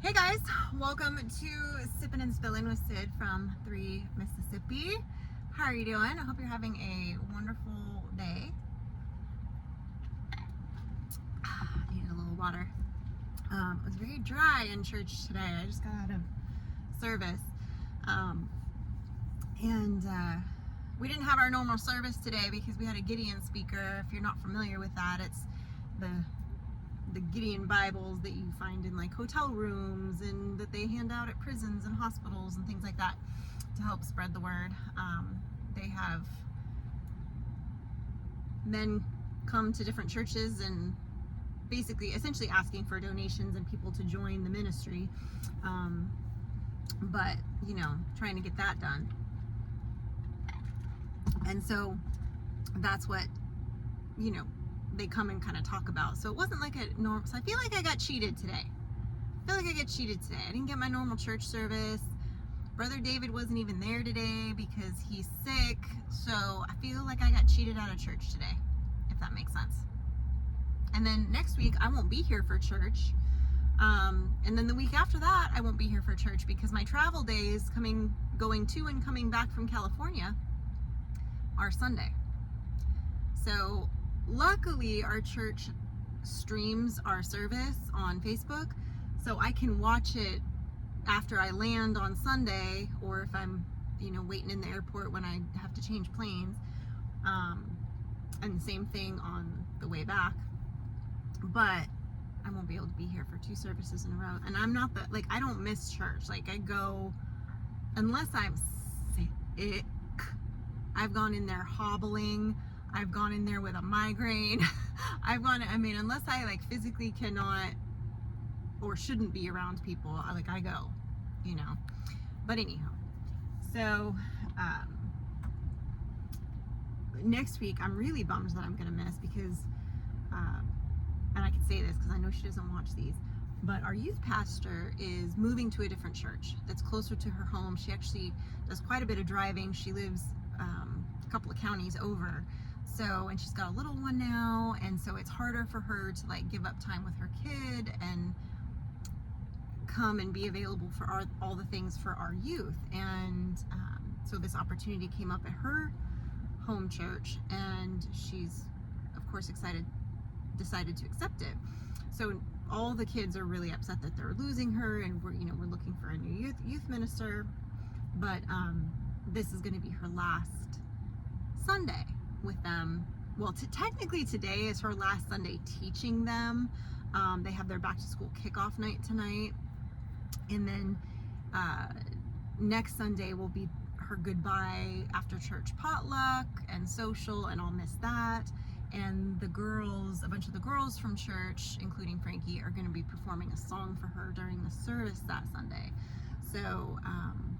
Hey guys, welcome to Sippin' and Spillin' with Sid from 3 Mississippi. How are you doing? I hope you're having a wonderful day. I needed a little water. It was very dry in church today. I just got out of service. We didn't have our normal service today because we had a Gideon speaker. If you're not familiar with that, it's the Gideon Bibles that you find in like hotel rooms and that they hand out at prisons and hospitals and things like that to help spread the word. They have men come to different churches and basically essentially asking for donations and people to join the ministry, but trying to get that done. And so that's what they come and kind of talk about. So it wasn't like a normal, so I feel like I got cheated today. I didn't get my normal church service. Brother David wasn't even there today because he's sick. So I feel like I got cheated out of church today, if that makes sense. And then next week I won't be here for church. And then the week after that I won't be here for church because my travel days going to and coming back from California are Sunday. So luckily, our church streams our service on Facebook, so I can watch it after I land on Sunday, or if I'm, waiting in the airport when I have to change planes, and the same thing on the way back. But I won't be able to be here for 2 services in a row, and I'm not I don't miss church. Like, I go unless I'm sick. I've gone in there hobbling. I've gone in there with a migraine. Unless I physically cannot or shouldn't be around people, I go, But anyhow, so next week I'm really bummed that I'm gonna miss because, and I can say this because I know she doesn't watch these, but our youth pastor is moving to a different church that's closer to her home. She actually does quite a bit of driving. She lives a couple of counties over. So, and she's got a little one now, and so it's harder for her to give up time with her kid and come and be available for all the things for our youth. And so this opportunity came up at her home church, and she's of course decided to accept it. So all the kids are really upset that they're losing her, and we're looking for a new youth minister. But this is going to be her last Sunday with them. Well, technically today is her last Sunday teaching them. They have their back to school kickoff night tonight, and then next Sunday will be her goodbye after church potluck and social, and I'll miss that. And a bunch of the girls from church, including Frankie, are going to be performing a song for her during the service that Sunday. So I'm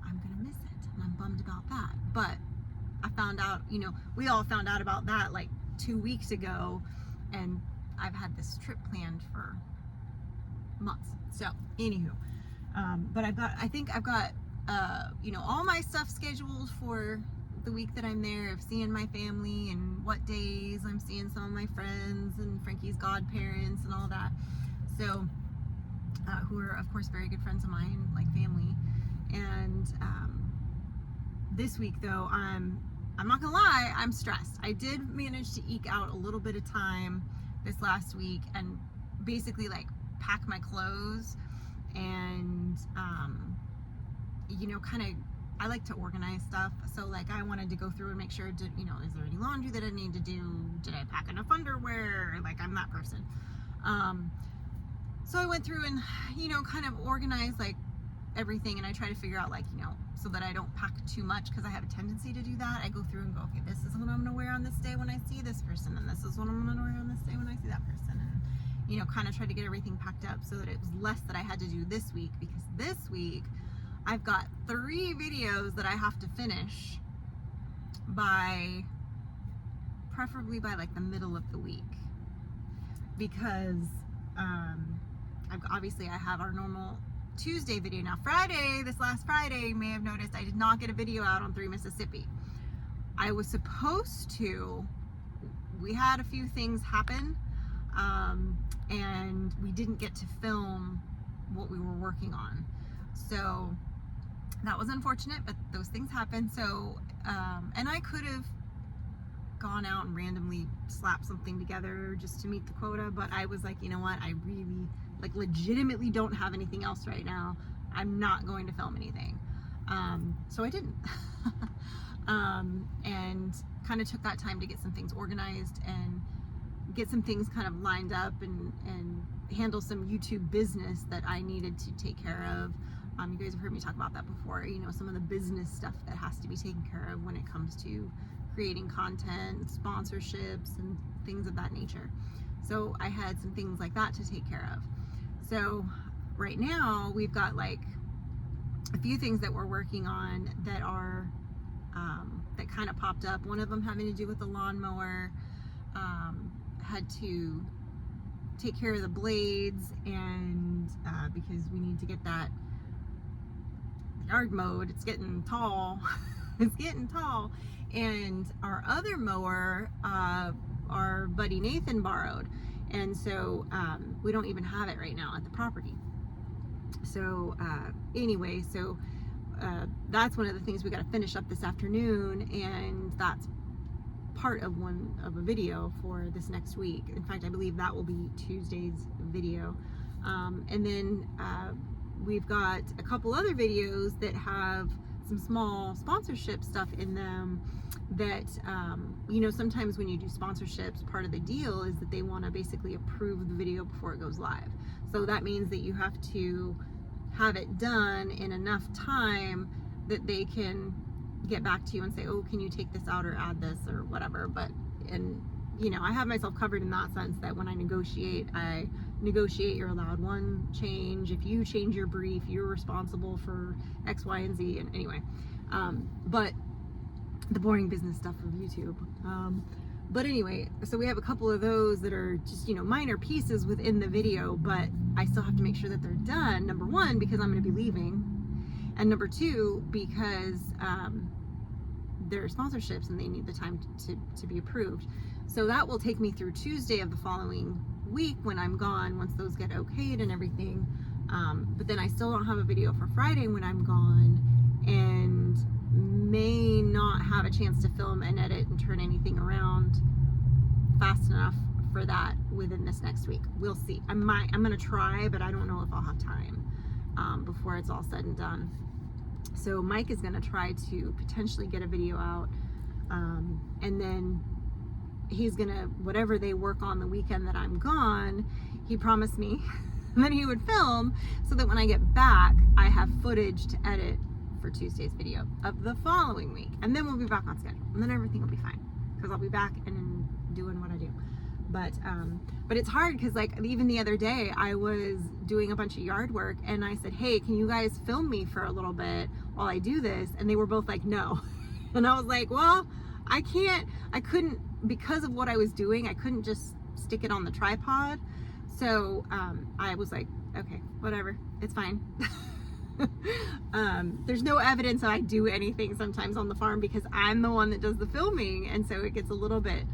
going to miss it, and I'm bummed about that. But I found out, we all found out about that 2 weeks ago, and I've had this trip planned for months. So, anywho, but I think I've got, all my stuff scheduled for the week that I'm there, of seeing my family and what days I'm seeing some of my friends and Frankie's godparents and all that. So, who are of course very good friends of mine, like family. And this week though, I'm not gonna lie, I'm stressed. I did manage to eke out a little bit of time this last week and basically pack my clothes and I like to organize stuff. So I wanted to go through and make sure, is there any laundry that I need to do? Did I pack enough underwear? I'm that person. So I went through and kind of organized everything, and I try to figure out so that I don't pack too much, because I have a tendency to do that. I go through and go, okay, this is what I'm gonna wear on this day when I see this person, and this is what I'm gonna wear on this day when I see that person, and kind of try to get everything packed up so that it was less that I had to do this week, because this week I've got 3 videos that I have to finish preferably by the middle of the week, because obviously I have our normal Tuesday video. Now this last Friday, you may have noticed I did not get a video out on 3 Mississippi. I was supposed to. We had a few things happen and we didn't get to film what we were working on. So that was unfortunate, but those things happen. So, and I could have gone out and randomly slapped something together just to meet the quota, but I was like, you know what, I really, like, legitimately don't have anything else right now. I'm not going to film anything. So I didn't. And kind of took that time to get some things organized and get some things kind of lined up and handle some YouTube business that I needed to take care of. You guys have heard me talk about that before, you know, some of the business stuff that has to be taken care of when it comes to creating content, sponsorships, and things of that nature. So I had some things like that to take care of. So right now we've got like a few things that we're working on that are that kind of popped up. One of them having to do with the lawnmower. Had to take care of the blades, and because we need to get that yard mowed. It's getting tall. It's getting tall. And our other mower, our buddy Nathan borrowed, and so we don't even have it right now at the property. So anyway, so that's one of the things we got to finish up this afternoon, and that's part of a video for this next week. In fact, I believe that will be Tuesday's video. And then we've got a couple other videos that have some small sponsorship stuff in them that, you know, sometimes when you do sponsorships, part of the deal is that they want to basically approve the video before it goes live. So that means that you have to have it done in enough time that they can get back to you and say, oh, can you take this out or add this or whatever. But, and you know, I have myself covered in that sense that when I negotiate, you're allowed one change. If you change your brief, you're responsible for X, Y, and Z. And anyway, but the boring business stuff of YouTube. But anyway, so we have a couple of those that are just, you know, minor pieces within the video, but I still have to make sure that they're done. Number one, because I'm going to be leaving. And number two, because they're sponsorships and they need the time to be approved. So that will take me through Tuesday of the following week when I'm gone, once those get okayed and everything. But then I still don't have a video for Friday when I'm gone, and may not have a chance to film and edit and turn anything around fast enough for that within this next week. We'll see. I'm gonna try, but I don't know if I'll have time before it's all said and done. So Mike is gonna try to potentially get a video out, and then he's gonna, whatever they work on the weekend that I'm gone, he promised me that he would film so that when I get back, I have footage to edit for Tuesday's video of the following week. And then we'll be back on schedule, and then everything will be fine because I'll be back and doing what I do. But it's hard because, like, even the other day I was doing a bunch of yard work and I said, hey, can you guys film me for a little bit while I do this? And they were both like, no. And I was like, well, I couldn't, because of what I was doing, I couldn't just stick it on the tripod. So I was like, okay, whatever, it's fine. There's no evidence that I do anything sometimes on the farm because I'm the one that does the filming, and so it gets a little bit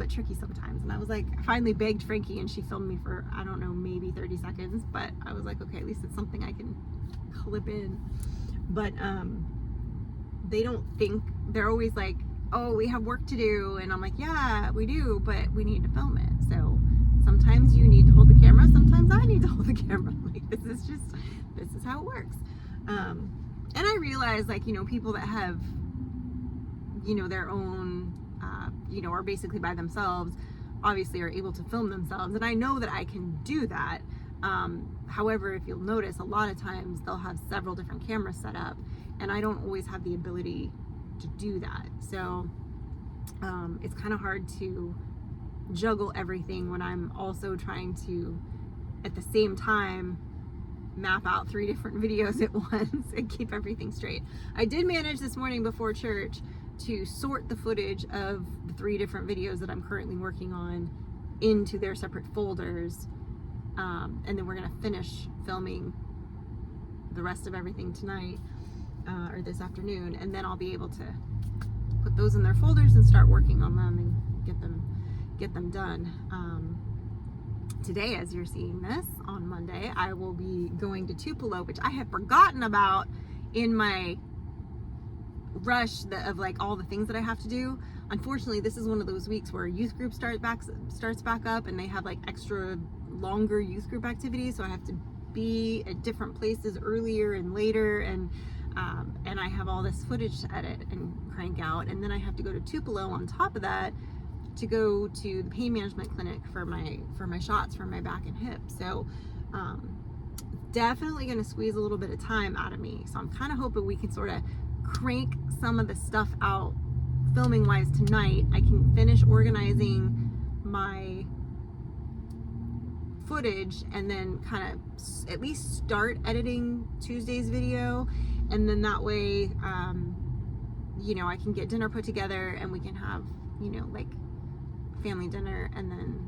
tricky sometimes. And I was like, I finally begged Frankie, and she filmed me for, I don't know, maybe 30 seconds, but I was like, okay, at least it's something I can clip in. But they don't think, they're always like, oh, we have work to do, and I'm like, yeah, we do, but we need to film it. So sometimes you need to hold the camera, sometimes I need to hold the camera. Like, this is how it works. And I realize, like, you know, people that have, you know, their own, you know, are basically by themselves, obviously are able to film themselves, and I know that I can do that. However, if you'll notice, a lot of times they'll have several different cameras set up, and I don't always have the ability to do that. So it's kind of hard to juggle everything when I'm also trying to, at the same time, map out 3 different videos at once and keep everything straight. I did manage this morning before church to sort the footage of the 3 different videos that I'm currently working on into their separate folders, and then we're gonna finish filming the rest of everything tonight or this afternoon, and then I'll be able to put those in their folders and start working on them and get them done. today, as you're seeing this on Monday, I will be going to Tupelo, which I had forgotten about in my rush of like all the things that I have to do. Unfortunately, this is one of those weeks where youth group starts back up, and they have like extra longer youth group activities, so I have to be at different places earlier and later, and I have all this footage to edit and crank out, and then I have to go to Tupelo on top of that to go to the pain management clinic for my shots for my back and hip. So definitely going to squeeze a little bit of time out of me. So I'm kind of hoping we can sort of crank some of the stuff out filming wise tonight. I can finish organizing my footage and then kind of at least start editing Tuesday's video, and then that way you know, I can get dinner put together and we can have, you know, like family dinner. And then,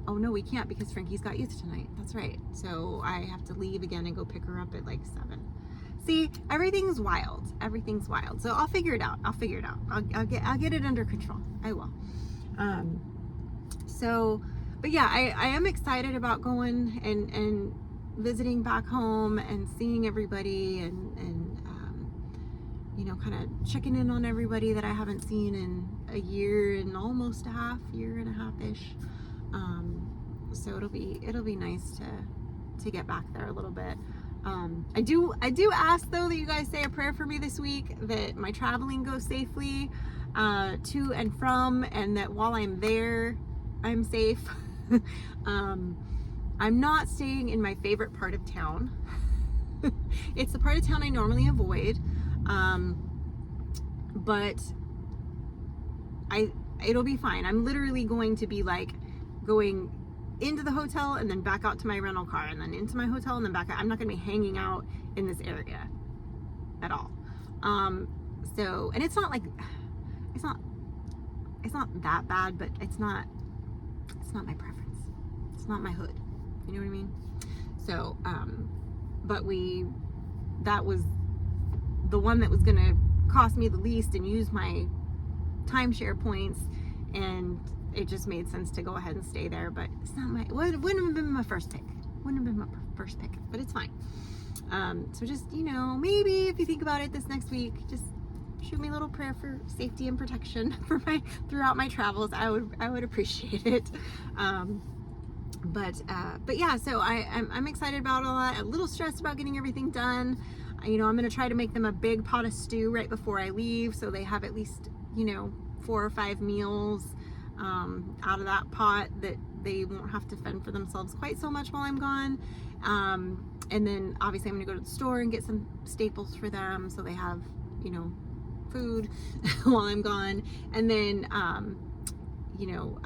oh no, we can't because Frankie's got youth tonight. That's right. So I have to leave again and go pick her up at like 7. See, everything's wild. Everything's wild. So I'll figure it out. I'll get it under control. I will. So, but yeah, I am excited about going and visiting back home and seeing everybody and you know, kind of checking in on everybody that I haven't seen in a year and almost year and a half-ish. So it'll be nice to get back there a little bit. I do ask though that you guys say a prayer for me this week, that my traveling goes safely to and from, and that while I'm there, I'm safe. I'm not staying in my favorite part of town. It's the part of town I normally avoid. But it'll be fine. I'm literally going to be like going into the hotel and then back out to my rental car and then into my hotel and then back out. I'm not going to be hanging out in this area at all. So, and it's not like, it's not that bad, but it's not my preference. It's not my hood. You know what I mean? So, but that was the one that was going to cost me the least and use my timeshare points, and it just made sense to go ahead and stay there. But it's not it wouldn't have been my first pick. But it's fine. So just, you know, maybe if you think about it this next week, just shoot me a little prayer for safety and protection throughout my travels. I would appreciate it. But yeah, so I'm excited about all that. A little stressed about getting everything done. You know, I'm going to try to make them a big pot of stew right before I leave, so they have at least, you know, 4 or 5 meals out of that pot, that they won't have to fend for themselves quite so much while I'm gone. And then obviously I'm going to go to the store and get some staples for them, so they have, you know, food while I'm gone. And then, you know,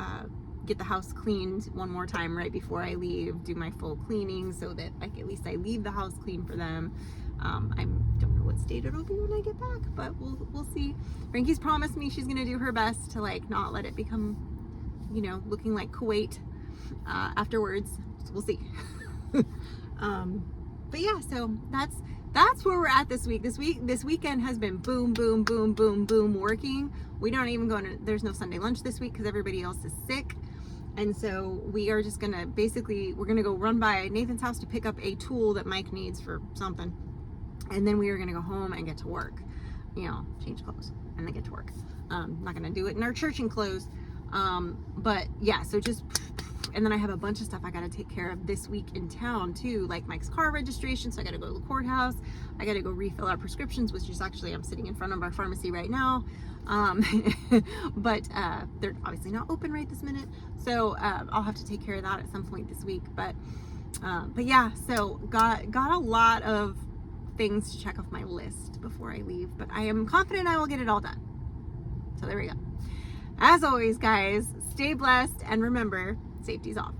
get the house cleaned one more time right before I leave, do my full cleaning so that like at least I leave the house clean for them. I don't know what state it'll be when I get back, but we'll see. Frankie's promised me she's gonna do her best to like not let it become, you know, looking like Kuwait afterwards. So we'll see. But yeah, so that's where we're at this week. This weekend has been boom, boom, boom, boom, boom working. We don't even there's no Sunday lunch this week because everybody else is sick. And so we are just gonna we're gonna go run by Nathan's house to pick up a tool that Mike needs for something. And then we are gonna go home and get to work, you know, change clothes and then get to work. Not gonna do it in our churching clothes. But yeah, so just, and then I have a bunch of stuff I gotta take care of this week in town too, like Mike's car registration. So I gotta go to the courthouse. I gotta go refill our prescriptions, which is actually, I'm sitting in front of our pharmacy right now. But they're obviously not open right this minute. So I'll have to take care of that at some point this week. But yeah, so got a lot of things to check off my list before I leave, but I am confident I will get it all done. So there we go. As always, guys, stay blessed, and remember, safety's off.